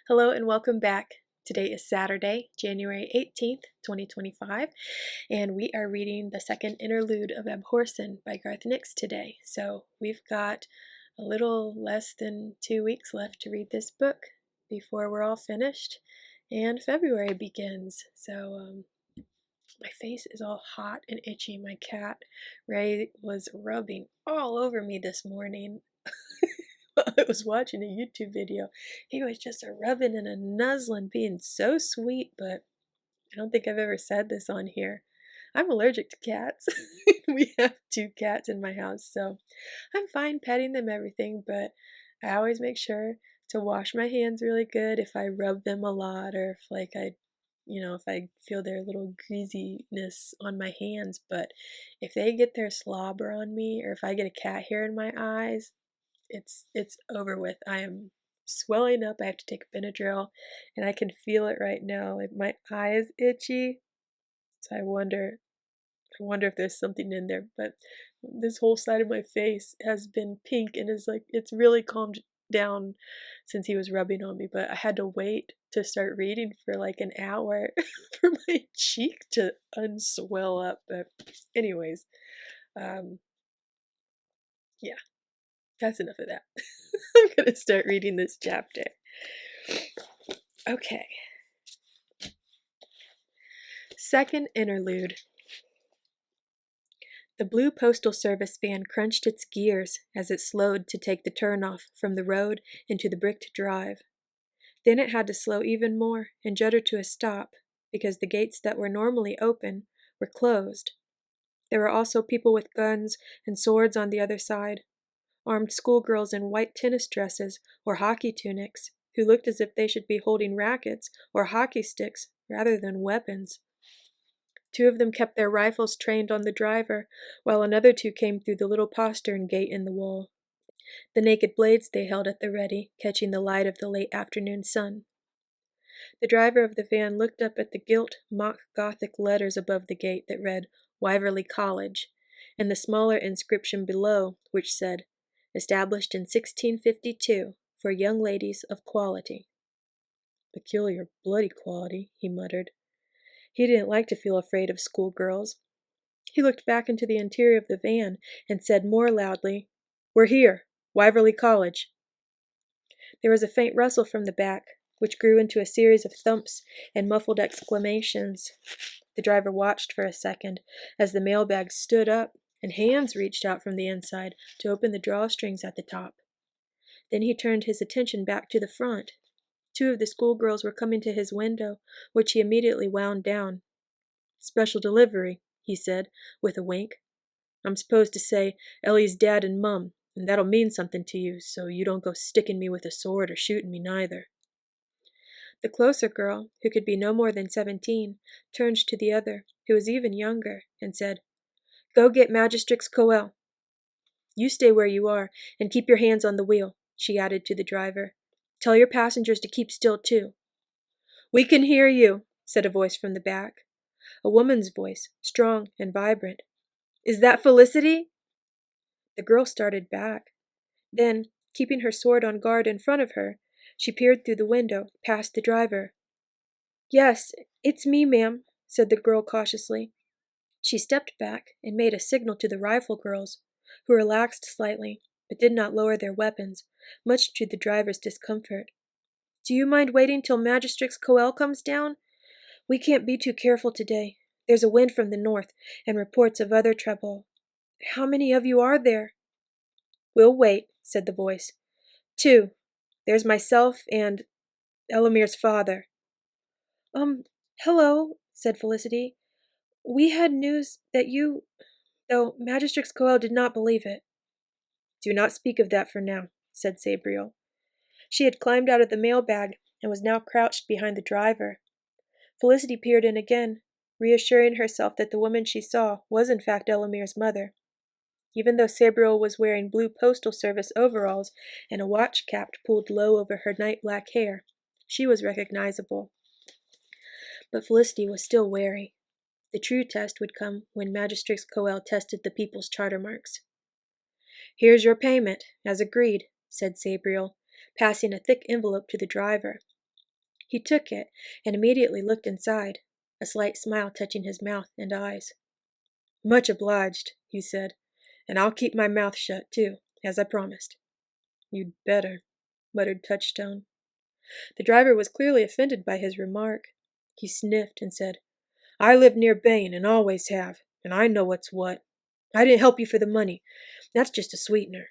Hello and welcome back. Today is Saturday, January 18th, 2025, and we are reading the second interlude of Abhorsen by Garth Nix today. So we've got a little less than 2 weeks left to read this book before we're all finished and February begins. So my face is all hot and itchy. My cat, Ray, was rubbing all over me this morning. I was watching a YouTube video. He was just a rubbing and a nuzzling, being so sweet, but I don't think I've ever said this on here. I'm allergic to cats. We have 2 cats in my house, so I'm fine petting them, everything, but I always make sure to wash my hands really good if I rub them a lot, or if I feel their little greasiness on my hands. But if they get their slobber on me, or if I get a cat hair in my eyes, it's over with. I am swelling up. I have to take Benadryl, and I can feel it right now. My eye is itchy, so I wonder if there's something in there. But this whole side of my face has been pink, and it's really calmed down since he was rubbing on me. But I had to wait to start reading for like an hour for my cheek to unswell up. But anyways, yeah. That's enough of that. I'm going to start reading this chapter. Okay. Second Interlude. The blue postal service van crunched its gears as it slowed to take the turnoff from the road into the bricked drive. Then it had to slow even more and judder to a stop because the gates that were normally open were closed. There were also people with guns and swords on the other side. Armed schoolgirls in white tennis dresses or hockey tunics, who looked as if they should be holding rackets or hockey sticks rather than weapons. 2 of them kept their rifles trained on the driver, while another 2 came through the little postern gate in the wall. The naked blades they held at the ready, catching the light of the late afternoon sun. The driver of the van looked up at the gilt, mock Gothic letters above the gate that read Wyverley College, and the smaller inscription below, which said, Established in 1652 for young ladies of quality. Peculiar bloody quality, he muttered. He didn't like to feel afraid of schoolgirls. He looked back into the interior of the van and said more loudly, We're here, Wyverley College. There was a faint rustle from the back, which grew into a series of thumps and muffled exclamations. The driver watched for a second as the mailbag stood up and hands reached out from the inside to open the drawstrings at the top. Then he turned his attention back to the front. 2 of the schoolgirls were coming to his window, which he immediately wound down. Special delivery, he said, with a wink. I'm supposed to say Ellie's dad and mum, and that'll mean something to you, so you don't go sticking me with a sword or shooting me neither. The closer girl, who could be no more than 17, turned to the other, who was even younger, and said, Go get Magistrix Coel. You stay where you are, and keep your hands on the wheel, she added to the driver. Tell your passengers to keep still, too. We can hear you, said a voice from the back. A woman's voice, strong and vibrant. Is that Felicity? The girl started back. Then, keeping her sword on guard in front of her, she peered through the window, past the driver. Yes, it's me, ma'am, said the girl cautiously. She stepped back and made a signal to the rifle girls, who relaxed slightly, but did not lower their weapons, much to the driver's discomfort. Do you mind waiting till Magistrix Coel comes down? We can't be too careful today. There's a wind from the north, and reports of other trouble. How many of you are there? We'll wait, said the voice. 2. There's myself and Elamir's father. Hello, said Felicity. We had news that you... though Magistrix Coel did not believe it. Do not speak of that for now, said Sabriel. She had climbed out of the mailbag and was now crouched behind the driver. Felicity peered in again, reassuring herself that the woman she saw was in fact Elamir's mother. Even though Sabriel was wearing blue postal service overalls and a watch cap pulled low over her night-black hair, she was recognizable. But Felicity was still wary. The true test would come when Magistrix Coel tested the people's charter marks. Here's your payment, as agreed, said Sabriel, passing a thick envelope to the driver. He took it and immediately looked inside, a slight smile touching his mouth and eyes. "Much obliged," he said, "and I'll keep my mouth shut, too, as I promised." "You'd better," muttered Touchstone. The driver was clearly offended by his remark. He sniffed and said, "I live near Bain and always have, and I know what's what. I didn't help you for the money. That's just a sweetener."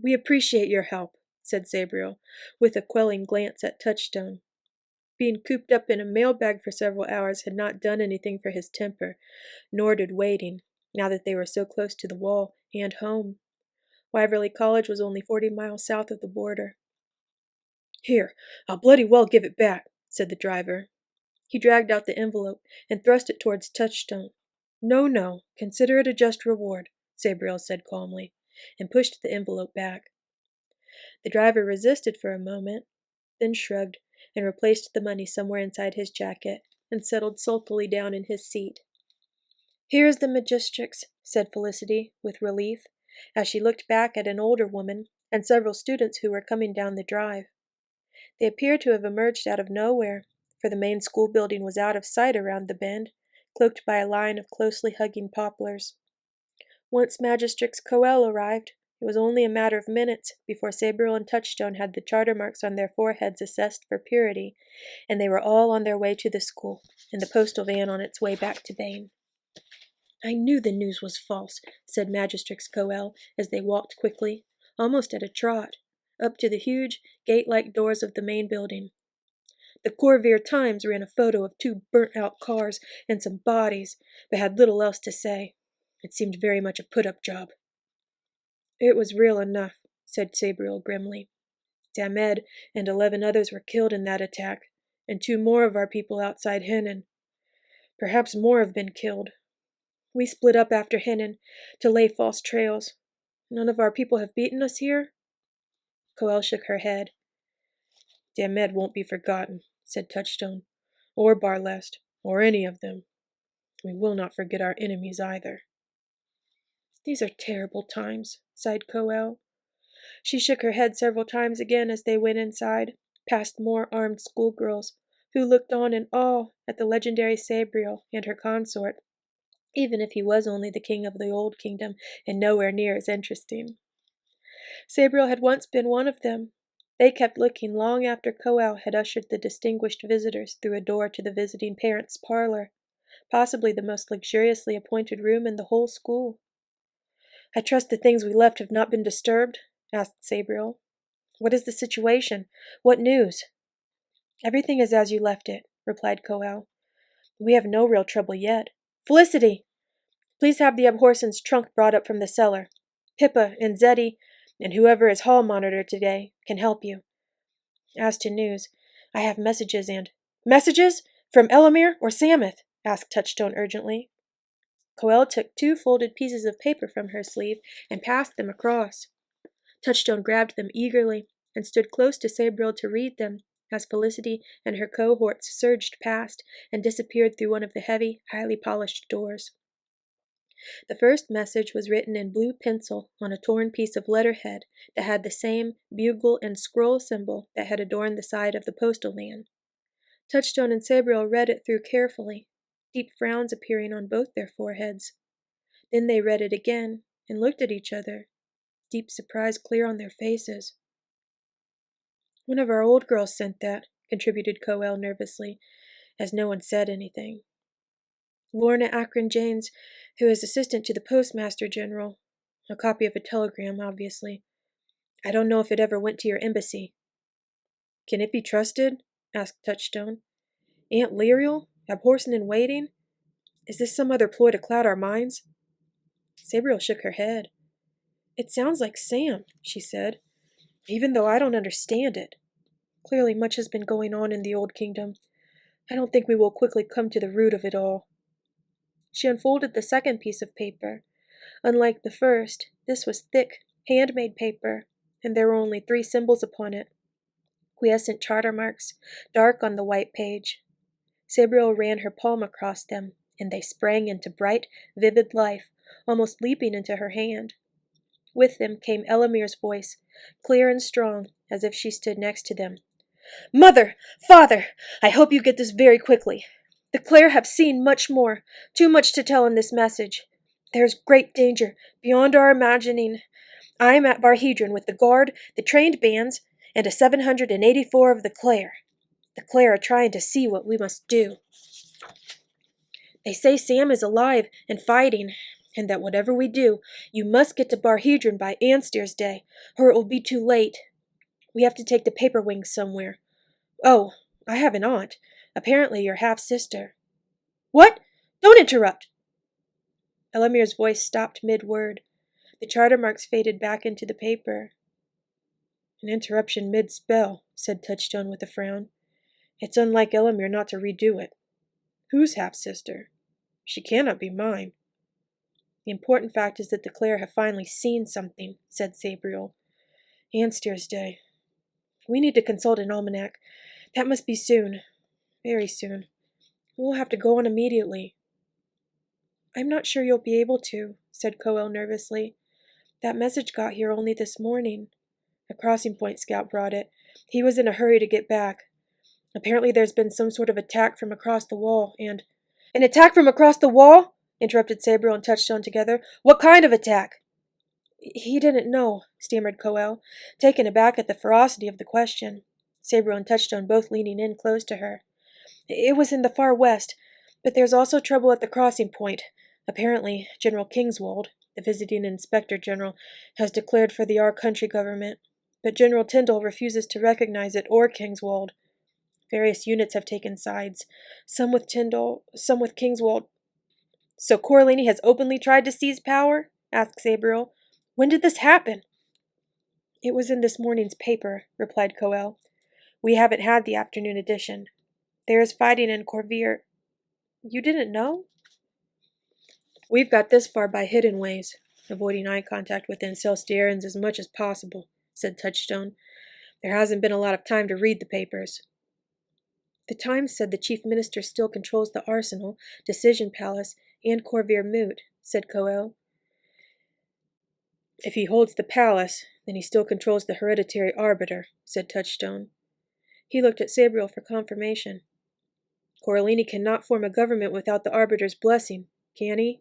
"We appreciate your help," said Sabriel, with a quelling glance at Touchstone. Being cooped up in a mailbag for several hours had not done anything for his temper, nor did waiting, now that they were so close to the wall and home. Wyverley College was only 40 miles south of the border. "Here, I'll bloody well give it back," said the driver. He dragged out the envelope and thrust it towards Touchstone. "No, no, consider it a just reward," Sabriel said calmly, and pushed the envelope back. The driver resisted for a moment, then shrugged and replaced the money somewhere inside his jacket and settled sulkily down in his seat. "Here's the magistrix," said Felicity, with relief, as she looked back at an older woman and several students who were coming down the drive. They appeared to have emerged out of nowhere, for the main school building was out of sight around the bend, cloaked by a line of closely hugging poplars. Once Magistrix Coel arrived, it was only a matter of minutes before Sabriel and Touchstone had the charter marks on their foreheads assessed for purity, and they were all on their way to the school, and the postal van on its way back to Bain. "I knew the news was false," said Magistrix Coel as they walked quickly, almost at a trot, up to the huge, gate-like doors of the main building. "The Corvair Times ran a photo of 2 burnt-out cars and some bodies, but had little else to say. It seemed very much a put-up job." "It was real enough," said Sabriel grimly. "Damed and 11 others were killed in that attack, and 2 more of our people outside Henan. Perhaps more have been killed. We split up after Henan to lay false trails. None of our people have beaten us here?" Coel shook her head. "Damed won't be forgotten," said Touchstone, "or Barlest, or any of them. We will not forget our enemies either." "These are terrible times," sighed Coel. She shook her head several times again as they went inside, past more armed schoolgirls, who looked on in awe at the legendary Sabriel and her consort, even if he was only the king of the old kingdom and nowhere near as interesting. Sabriel had once been one of them. They kept looking long after Coel had ushered the distinguished visitors through a door to the visiting parents' parlor, possibly the most luxuriously appointed room in the whole school. "I trust the things we left have not been disturbed?" asked Sabriel. "What is the situation? What news?" "Everything is as you left it," replied Coel. "We have no real trouble yet. Felicity! Please have the Abhorsen's trunk brought up from the cellar. Pippa and Zeddy, and whoever is hall monitor today, can help you. As to news, I have messages and—" "Messages? From Elamir or Samuth?" asked Touchstone urgently. Coel took 2 folded pieces of paper from her sleeve and passed them across. Touchstone grabbed them eagerly and stood close to Sabriel to read them as Felicity and her cohorts surged past and disappeared through one of the heavy, highly polished doors. The first message was written in blue pencil on a torn piece of letterhead that had the same bugle and scroll symbol that had adorned the side of the postal van. Touchstone and Sabriel read it through carefully, deep frowns appearing on both their foreheads. Then they read it again and looked at each other, deep surprise clear on their faces. "One of our old girls sent that," contributed Coel nervously, as no one said anything. "Lorna Akron Janes, who is assistant to the postmaster general. A copy of a telegram, obviously. I don't know if it ever went to your embassy." "Can it be trusted?" asked Touchstone. "Aunt Lirael? Abhorsen in waiting? Is this some other ploy to cloud our minds?" Sabriel shook her head. "It sounds like Sam," she said, "even though I don't understand it. Clearly much has been going on in the Old Kingdom. I don't think we will quickly come to the root of it all." She unfolded the second piece of paper. Unlike the first, this was thick, handmade paper, and there were only 3 symbols upon it. Quiescent charter marks, dark on the white page. Sabriel ran her palm across them, and they sprang into bright, vivid life, almost leaping into her hand. With them came Elamir's voice, clear and strong, as if she stood next to them. Mother! Father! I hope you get this very quickly. The Clare have seen much more, too much to tell in this message. There is great danger, beyond our imagining. I am at Barhedron with the guard, the trained bands, and a 784 of the Clare. The Clare are trying to see what we must do. They say Sam is alive and fighting, and that whatever we do, you must get to Barhedron by Anstear's Day, or it will be too late. We have to take the paper wings somewhere. Oh, I have an aunt, apparently your half-sister. What? Don't interrupt! Elamir's voice stopped mid-word. The charter marks faded back into the paper. An interruption mid-spell, said Touchstone with a frown. It's unlike Elamir not to redo it. Whose half-sister? She cannot be mine. The important fact is that the Clare have finally seen something, said Sabriel. Anstear's Day. We need to consult an almanac. That must be soon. Very soon. We will have to go on immediately. I'm not sure you'll be able to, said Coel nervously. That message got here only this morning. A crossing point scout brought it. He was in a hurry to get back. Apparently there's been some sort of attack from across the wall, and... An attack from across the wall? Interrupted Sabriel and Touchstone together. What kind of attack? He didn't know, stammered Coel, taken aback at the ferocity of the question. Sabriel and Touchstone both leaning in close to her. It was in the far west, but there's also trouble at the crossing point. Apparently, General Kingswold, the visiting inspector general, has declared for the Our Country government, but General Tyndall refuses to recognize it or Kingswold. Various units have taken sides, some with Tyndall, some with Kingswold. So Corellini has openly tried to seize power? Asked Sabriel. When did this happen? It was in this morning's paper, replied Coel. We haven't had the afternoon edition. There is fighting in Corvier. You didn't know? We've got this far by hidden ways, avoiding eye contact with Ancelstiarans as much as possible, said Touchstone. There hasn't been a lot of time to read the papers. The Times said the chief minister still controls the arsenal, Decision Palace, and Corvier Moot, said Coel. If he holds the palace, then he still controls the hereditary arbiter, said Touchstone. He looked at Sabriel for confirmation. Corellini cannot form a government without the arbiter's blessing, can he?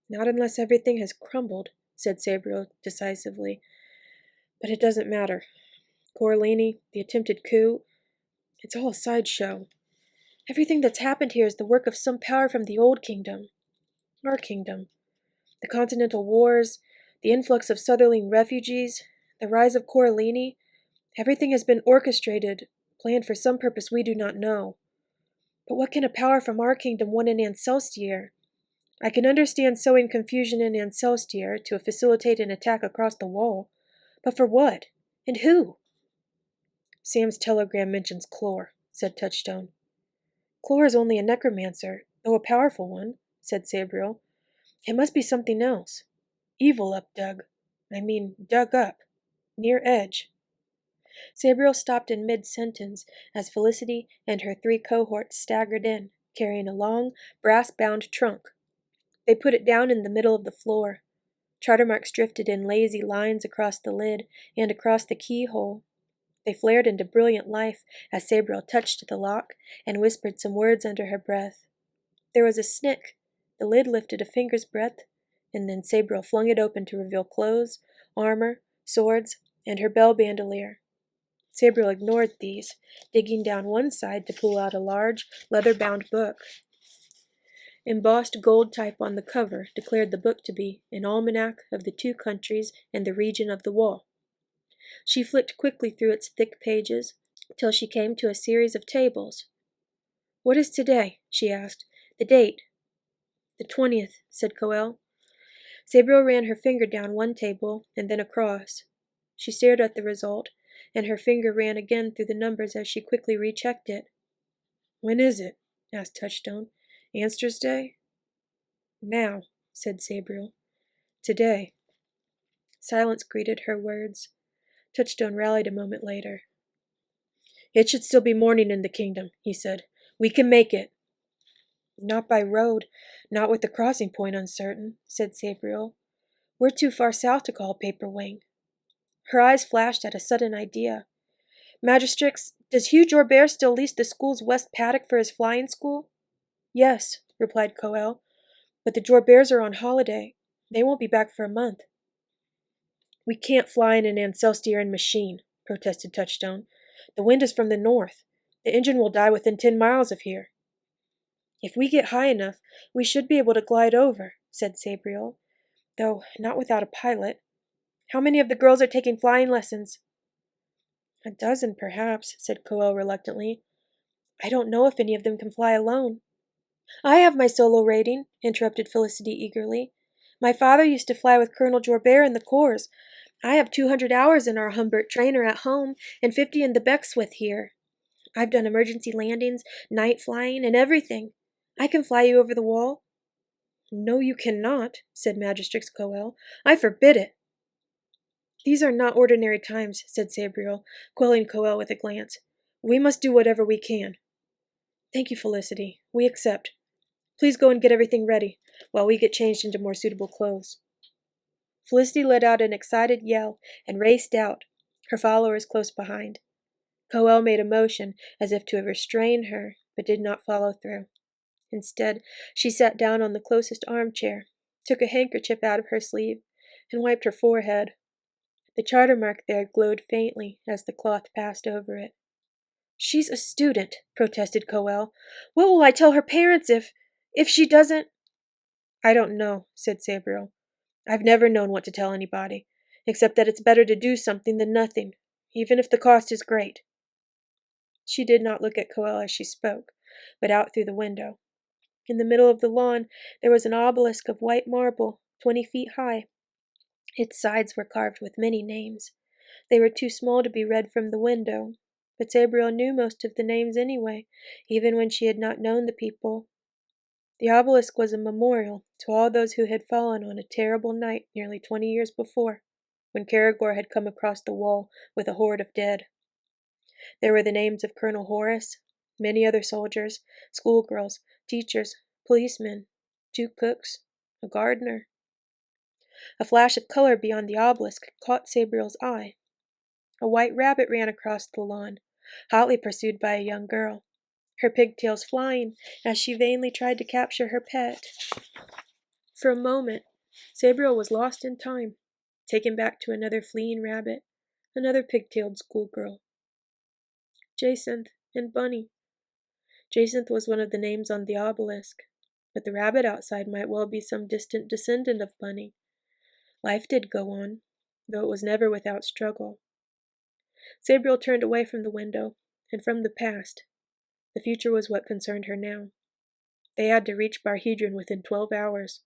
Not unless everything has crumbled, said Sabriel decisively. But it doesn't matter. Corellini, the attempted coup, it's all a sideshow. Everything that's happened here is the work of some power from the Old Kingdom. Our kingdom. The Continental Wars, the influx of Southerling refugees, the rise of Corellini, everything has been orchestrated, planned for some purpose we do not know. But what can a power from our kingdom want in Ancelstier? I can understand sowing confusion in Ancelstier to facilitate an attack across the wall. But for what? And who? Sam's telegram mentions Clore, said Touchstone. Clore is only a necromancer, though a powerful one, said Sabriel. It must be something else. Evil dug up, near edge. Sabriel stopped in mid-sentence as Felicity and her 3 cohorts staggered in, carrying a long, brass-bound trunk. They put it down in the middle of the floor. Charter marks drifted in lazy lines across the lid and across the keyhole. They flared into brilliant life as Sabriel touched the lock and whispered some words under her breath. There was a snick. The lid lifted a finger's breadth, and then Sabriel flung it open to reveal clothes, armor, swords, and her bell bandolier. Sabriel ignored these, digging down one side to pull out a large, leather-bound book. Embossed gold type on the cover declared the book to be an almanac of the 2 countries and the region of the wall. She flicked quickly through its thick pages till she came to a series of tables. What is today? She asked. The date. The 20th, said Coel. Sabriel ran her finger down one table and then across. She stared at the result, and her finger ran again through the numbers as she quickly rechecked it. When is it? Asked Touchstone. Anstear's Day? Now, said Sabriel. Today. Silence greeted her words. Touchstone rallied a moment later. It should still be morning in the kingdom, he said. We can make it. Not by road, not with the crossing point uncertain, said Sabriel. We're too far south to call Paper Wing. Her eyes flashed at a sudden idea. Magistrix, does Hugh Jorbert still lease the school's west paddock for his flying school? Yes, replied Coel, but the Jorberts are on holiday. They won't be back for a month. We can't fly in an Ancelstieren machine, protested Touchstone. The wind is from the north. The engine will die within 10 miles of here. If we get high enough, we should be able to glide over, said Sabriel, though not without a pilot. How many of the girls are taking flying lessons? A dozen, perhaps, said Coel reluctantly. I don't know if any of them can fly alone. I have my solo rating, interrupted Felicity eagerly. My father used to fly with Colonel Jorbert in the corps. I have 200 hours in our Humbert trainer at home and 50 in the Beckswith here. I've done emergency landings, night flying, and everything. I can fly you over the wall. No, you cannot, said Magistrix Coel. I forbid it. These are not ordinary times, said Sabriel, quelling Coel with a glance. We must do whatever we can. Thank you, Felicity. We accept. Please go and get everything ready, while we get changed into more suitable clothes. Felicity let out an excited yell and raced out, her followers close behind. Coel made a motion as if to restrain her, but did not follow through. Instead, she sat down on the closest armchair, took a handkerchief out of her sleeve, and wiped her forehead. The charter mark there glowed faintly as the cloth passed over it. She's a student, protested Coel. What will I tell her parents if she doesn't? I don't know, said Sabriel. I've never known what to tell anybody, except that it's better to do something than nothing, even if the cost is great. She did not look at Coel as she spoke, but out through the window. In the middle of the lawn there was an obelisk of white marble, 20 feet high. Its sides were carved with many names. They were too small to be read from the window, but Sabriel knew most of the names anyway, even when she had not known the people. The obelisk was a memorial to all those who had fallen on a terrible night nearly 20 years before, when Caragor had come across the wall with a horde of dead. There were the names of Colonel Horace, many other soldiers, schoolgirls, teachers, policemen, 2 cooks, a gardener. A flash of color beyond the obelisk caught Sabriel's eye. A white rabbit ran across the lawn, hotly pursued by a young girl, her pigtails flying as she vainly tried to capture her pet. For a moment, Sabriel was lost in time, taken back to another fleeing rabbit, another pigtailed schoolgirl. Jacinth and Bunny. Jacinth was one of the names on the obelisk, but the rabbit outside might well be some distant descendant of Bunny. Life did go on, though it was never without struggle. Sabriel turned away from the window, and from the past. The future was what concerned her now. They had to reach Barhedron within 12 hours.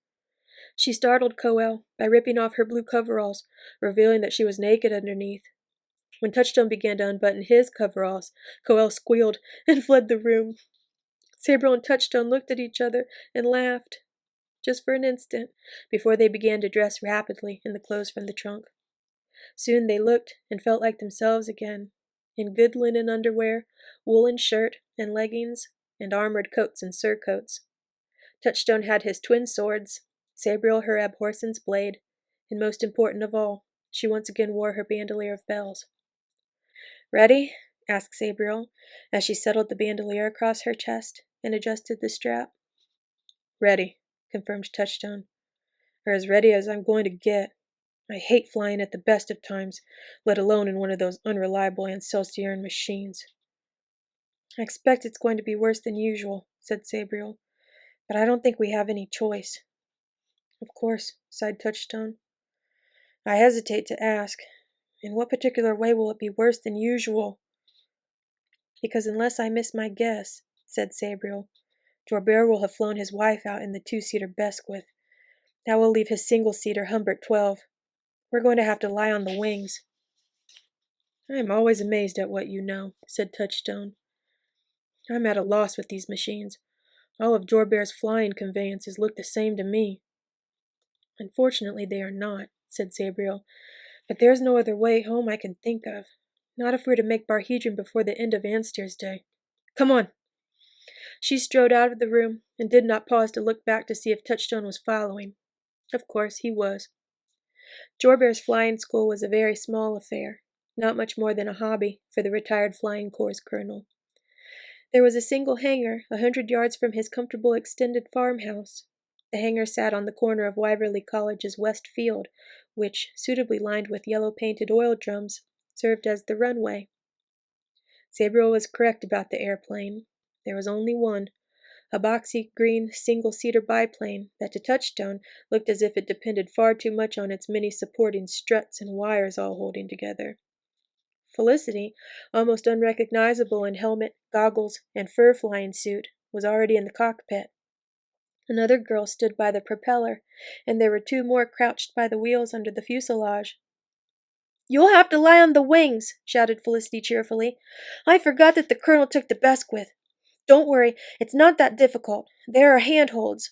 She startled Coel by ripping off her blue coveralls, revealing that she was naked underneath. When Touchstone began to unbutton his coveralls, Coel squealed and fled the room. Sabriel and Touchstone looked at each other and laughed, just for an instant, before they began to dress rapidly in the clothes from the trunk. Soon they looked and felt like themselves again, in good linen underwear, woolen shirt and leggings, and armored coats and surcoats. Touchstone had his twin swords, Sabriel her Abhorsen's blade, and most important of all, she once again wore her bandolier of bells. Ready? Asked Sabriel, as she settled the bandolier across her chest and adjusted the strap. Ready, confirmed Touchstone. Or as ready as I'm going to get. I hate flying at the best of times, let alone in one of those unreliable Ancelstieren machines. I expect it's going to be worse than usual, said Sabriel, but I don't think we have any choice. Of course, sighed Touchstone. I hesitate to ask, in what particular way will it be worse than usual? Because unless I miss my guess, said Sabriel, Jorbert will have flown his wife out in the 2-seater Beckswith. That will leave his single-seater Humbert 12. We're going to have to lie on the wings. I am always amazed at what you know, said Touchstone. I'm at a loss with these machines. All of Jorbert's flying conveyances look the same to me. Unfortunately, they are not, said Sabriel, but there's no other way home I can think of. Not if we're to make Barhedron before the end of Anster's Day. Come on. She strode out of the room and did not pause to look back to see if Touchstone was following. Of course, he was. Jorbert's flying school was a very small affair, not much more than a hobby for the retired flying corps colonel. There was a single hangar 100 yards from his comfortable extended farmhouse. The hangar sat on the corner of Wyverley College's west field, which, suitably lined with yellow-painted oil drums, served as the runway. Sabriel was correct about the airplane. There was only one, a boxy green single-seater biplane that to Touchstone looked as if it depended far too much on its many supporting struts and wires all holding together. Felicity, almost unrecognizable in helmet, goggles, and fur flying suit, was already in the cockpit. Another girl stood by the propeller, and there were two more crouched by the wheels under the fuselage. "You'll have to lie on the wings," shouted Felicity cheerfully. "I forgot that the colonel took the Besquith. Don't worry, it's not that difficult. There are handholds.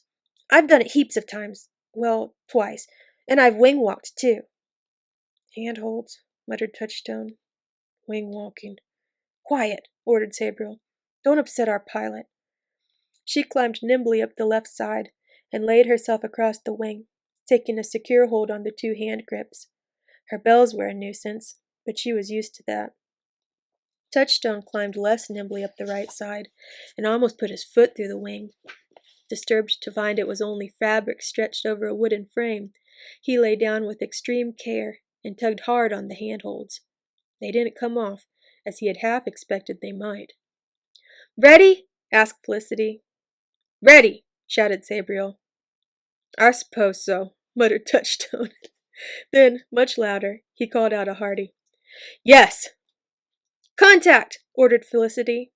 I've done it heaps of times. Well, twice. And I've wing-walked, too." "Handholds," muttered Touchstone. "Wing-walking." "Quiet," ordered Sabriel. "Don't upset our pilot." She climbed nimbly up the left side and laid herself across the wing, taking a secure hold on the two hand grips. Her bells were a nuisance, but she was used to that. Touchstone climbed less nimbly up the right side and almost put his foot through the wing. Disturbed to find it was only fabric stretched over a wooden frame, he lay down with extreme care and tugged hard on the handholds. They didn't come off, as he had half expected they might. "Ready?" asked Felicity. "Ready!" shouted Sabriel. "I suppose so," muttered Touchstone. Then, much louder, he called out a hearty, "Yes!" "Contact!" ordered Felicity.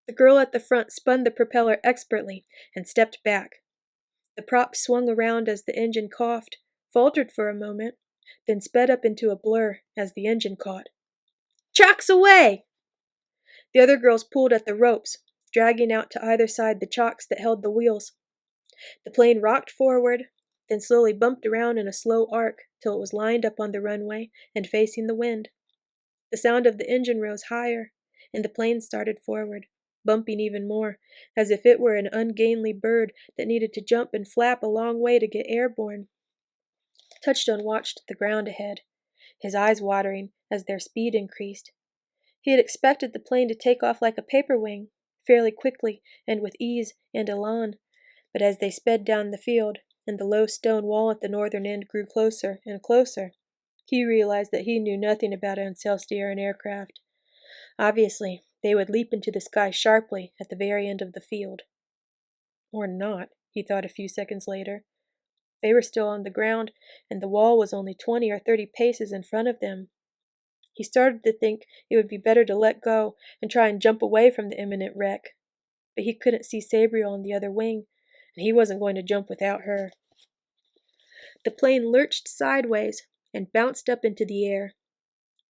The girl at the front spun the propeller expertly and stepped back. The prop swung around as the engine coughed, faltered for a moment, then sped up into a blur as the engine caught. "Chocks away!" The other girls pulled at the ropes, dragging out to either side the chocks that held the wheels. The plane rocked forward, then slowly bumped around in a slow arc till it was lined up on the runway and facing the wind. The sound of the engine rose higher, and the plane started forward, bumping even more, as if it were an ungainly bird that needed to jump and flap a long way to get airborne. Touchstone watched the ground ahead, his eyes watering as their speed increased. He had expected the plane to take off like a paper wing, fairly quickly and with ease and elan, but as they sped down the field, and the low stone wall at the northern end grew closer and closer, he realized that he knew nothing about Ancelstierran aircraft. Obviously, they would leap into the sky sharply at the very end of the field. Or not, he thought a few seconds later. They were still on the ground, and the wall was only 20 or 30 paces in front of them. He started to think it would be better to let go and try and jump away from the imminent wreck. But he couldn't see Sabriel on the other wing, and he wasn't going to jump without her. The plane lurched sideways and bounced up into the air.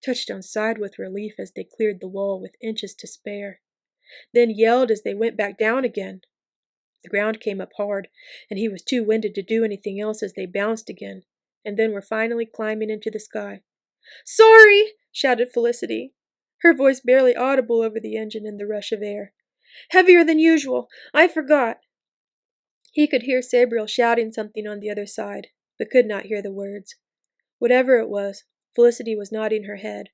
Touchstone sighed with relief as they cleared the wall with inches to spare, then yelled as they went back down again. The ground came up hard, and he was too winded to do anything else as they bounced again, and then were finally climbing into the sky. "Sorry!" shouted Felicity, her voice barely audible over the engine and the rush of air. "Heavier than usual. I forgot." He could hear Sabriel shouting something on the other side, but could not hear the words. Whatever it was, Felicity was nodding her head.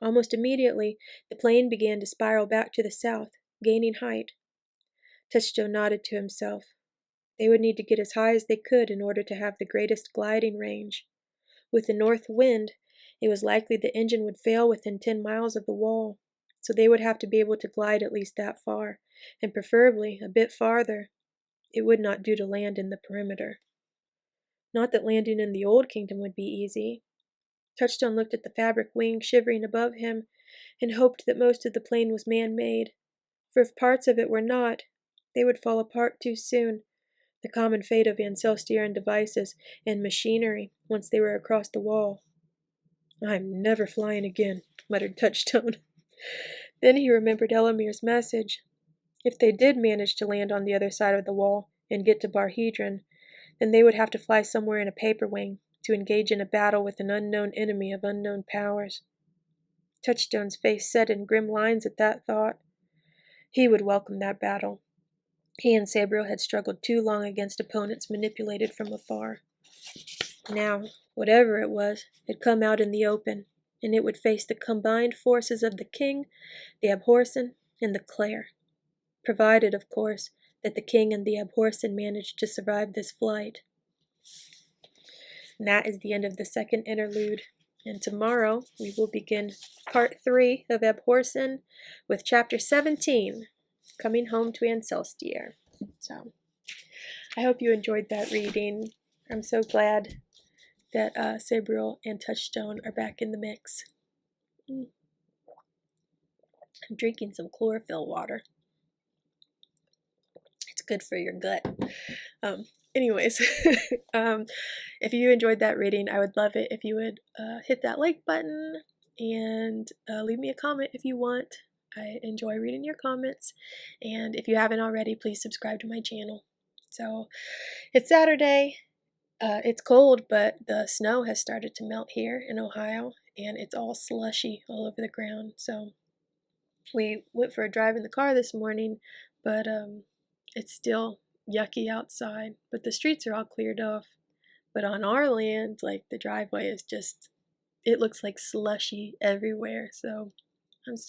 Almost immediately, the plane began to spiral back to the south, gaining height. Touchstone nodded to himself. They would need to get as high as they could in order to have the greatest gliding range. With the north wind, it was likely the engine would fail within 10 miles of the wall, so they would have to be able to glide at least that far, and preferably a bit farther. It would not do to land in the perimeter. Not that landing in the Old Kingdom would be easy. Touchstone looked at the fabric wing shivering above him and hoped that most of the plane was man-made, for if parts of it were not, they would fall apart too soon, the common fate of Ancelstierran devices and machinery once they were across the wall. "I'm never flying again," muttered Touchstone. Then he remembered Elamir's message. If they did manage to land on the other side of the wall and get to Barhedron, then they would have to fly somewhere in a paper wing to engage in a battle with an unknown enemy of unknown powers. Touchstone's face set in grim lines at that thought. He would welcome that battle. He and Sabriel had struggled too long against opponents manipulated from afar. Now, whatever it was, had come out in the open, and it would face the combined forces of the king, the Abhorsen, and the Clare. Provided, of course, that the king and the Abhorsen managed to survive this flight. And that is the end of the second interlude. And tomorrow we will begin part 3 of Abhorsen with chapter 17, Coming Home to Ancelstier. So, I hope you enjoyed that reading. I'm so glad that Sabriel and Touchstone are back in the mix. I'm drinking some chlorophyll water. It's good for your gut. Anyways, if you enjoyed that reading, I would love it if you would hit that like button and leave me a comment if you want. I enjoy reading your comments, and if you haven't already, please subscribe to my channel. So, it's Saturday. It's cold, but the snow has started to melt here in Ohio, and it's all slushy all over the ground. So, we went for a drive in the car this morning, but it's still yucky outside, but the streets are all cleared off. But on our land, like, the driveway is just, it looks like slushy everywhere. So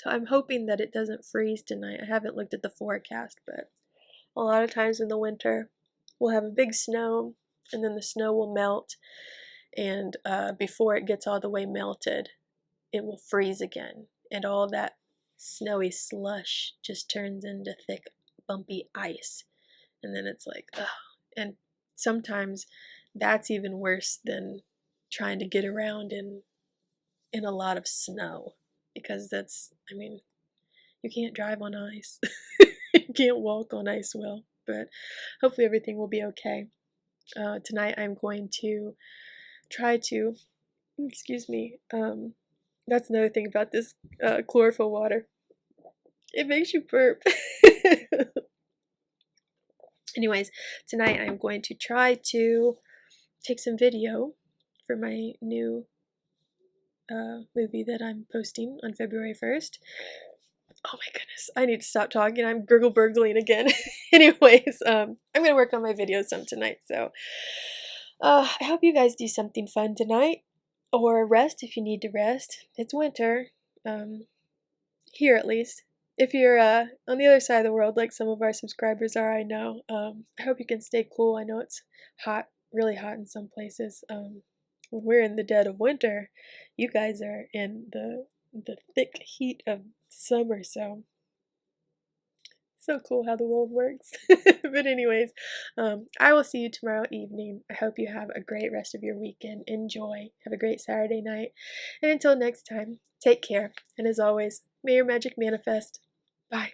I'm hoping that it doesn't freeze tonight. I haven't looked at the forecast, but a lot of times in the winter we'll have a big snow, and then the snow will melt, and before it gets all the way melted, it will freeze again, and all that snowy slush just turns into thick, bumpy ice. And then it's like, ugh. And sometimes that's even worse than trying to get around in a lot of snow, because that's, I mean, you can't drive on ice. You can't walk on ice well, but hopefully everything will be okay. Tonight I'm going to try to, excuse me, that's another thing about this chlorophyll water. It makes you burp. Anyways, tonight I'm going to try to take some video for my new movie that I'm posting on February 1st. Oh my goodness, I need to stop talking. I'm gurgle-burgling again. Anyways, I'm going to work on my video some tonight. So, I hope you guys do something fun tonight. Or rest if you need to rest. It's winter. Here at least. If you're on the other side of the world, like some of our subscribers are, I know, I hope you can stay cool. I know it's hot, really hot in some places. When we're in the dead of winter, you guys are in the thick heat of summer, so cool how the world works. But anyways, I will see you tomorrow evening. I hope you have a great rest of your weekend. Enjoy. Have a great Saturday night. And until next time, take care. And as always, may your magic manifest. Bye.